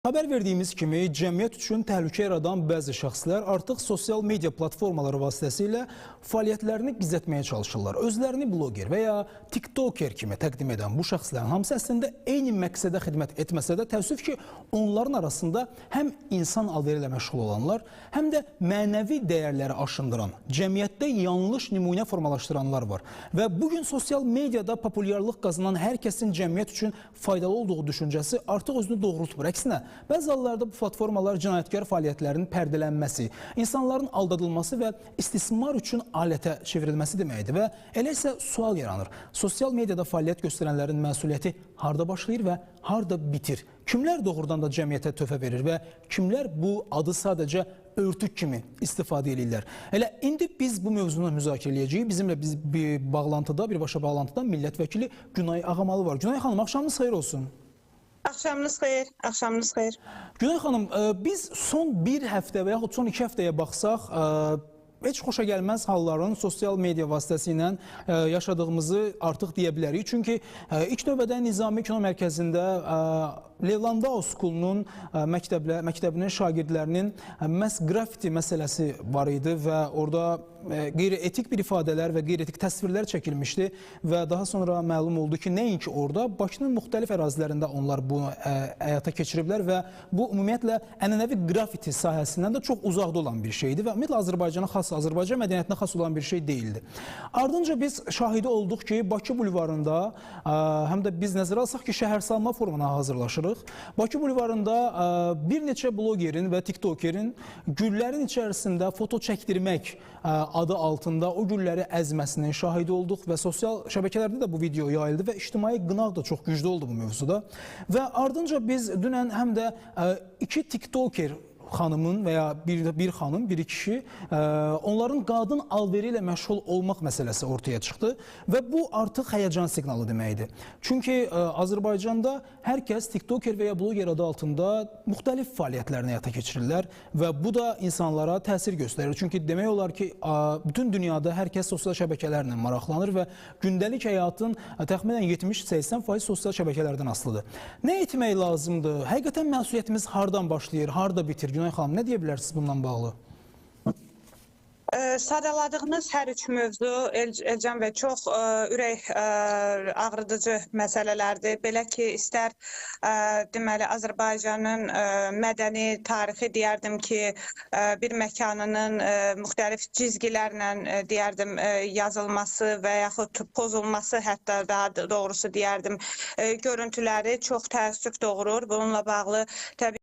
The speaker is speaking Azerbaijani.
Haber verdiğimiz kimi cəmiyyət üçün təhlükə yaradan bəzi şəxslər artıq sosial media platformaları vasitəsilə fəaliyyətlərini gizlətməyə çalışırlar. Özlərini bloger və ya tiktoker kimi təqdim edən bu şəxslərin hamısı əslində eyni məqsədə xidmət etməsə də təəssüf ki, onların arasında həm insan alveri ilə məşğul olanlar, həm də mənəvi dəyərləri aşındıran, cəmiyyətdə yanlış nümunə formalaşdıranlar var. Və bugün sosial mediada populyarlıq qazanan hər kəsin cəmiyyət üçün faydalı olduğu düşüncəsi artıq özünü doğrultmur. Əksinə, bəzi hallarda bu platformalar cinayətkar fəaliyyətlərinin pərdələnməsi, insanların aldadılması və istismar üçün alətə çevrilməsi deməkdir və elə isə sual yaranır. Sosial mediada fəaliyyət göstərənlərin məsuliyyəti harda başlayır və harda bitir? Kimlər doğrudan da cəmiyyətə töhfə verir və kimlər bu adı sadəcə örtük kimi istifadə edirlər? Elə indi biz bu mövzunu müzakirə edəcəyik. Bizimlə birbaşa bağlantıda millət vəkili Günay Ağamalı var. Günay xanım, axşamınız xeyir olsun. Axşamınız xeyir, axşamınız xeyir. Günay xanım, biz son bir həftə və yaxud son 2 həftəyə baxsaq, heç xoşa gəlməz halların sosial media vasitəsilə yaşadığımızı artıq deyə bilərik. Çünki ilk növbədə Nizami Kino Mərkəzində Leylandao School'unun məktəbinin şagirdlərinin məhz qrafiti məsələsi var idi və orada qeyri-etik bir ifadələr və qeyri-etik təsvirlər çəkilmişdi və daha sonra məlum oldu ki, nəinki orada, Bakının müxtəlif ərazilərində onlar bunu həyata keçiriblər və bu ümumiyyətlə ənənəvi qrafiti sahəsindən də çox uzaqda olan bir şeydir və ümumiyyətlə Azərbaycana xas, Azərbaycan mədəniyyətinə xas olan bir şey deyildi. Ardınca biz şahidi olduq ki, Bakı bulvarında, həm də biz nəzərə alsaq ki, şəhərsalma forumuna hazırlaşırıq. Bakı bulvarında bir neçə blogerin və tiktokerin güllərin içərisində foto çəkdirmək adı altında o gülləri əzməsinin şahidi olduq və sosial şəbəkələrdə də bu video yayıldı və ictimai qınaq da çox güclü oldu bu mövzuda. Və ardınca biz dünən həm də 2 tiktoker xanımın və ya bir xanım, bir kişi, onların qadın alveri ilə məşğul olmaq məsələsi ortaya çıxdı və bu artıq həyəcan siqnalı deməkdir. Çünki Azərbaycanda hər kəs tiktoker və ya bloger adı altında müxtəlif fəaliyyətlərini həyata keçirirlər və bu da insanlara təsir göstərir. Çünki demək olar ki, bütün dünyada hər kəs sosial şəbəkələrlə maraqlanır və gündəlik həyatın təxminən 70-80% sosial şəbəkələrdən asılıdır. Nə etmək lazımdır? Həqiqətən məsuliyyətimiz hardan başlayır, harda bitir? Günay xanım, nə deyə bilərsiniz bundan bağlı? Sadaladığınız hər üç mövzu Elcan bəy çox ürək ağrıdıcı məsələlərdir. Belə ki, istər deməli Azərbaycanın mədəni, tarixi deyərdim ki, bir məkanının müxtəlif cizgilərlə deyərdim yazılması və yaxud pozulması, hətta daha doğrusu deyərdim görüntüləri çox təəssüf doğurur. Bununla bağlı təbii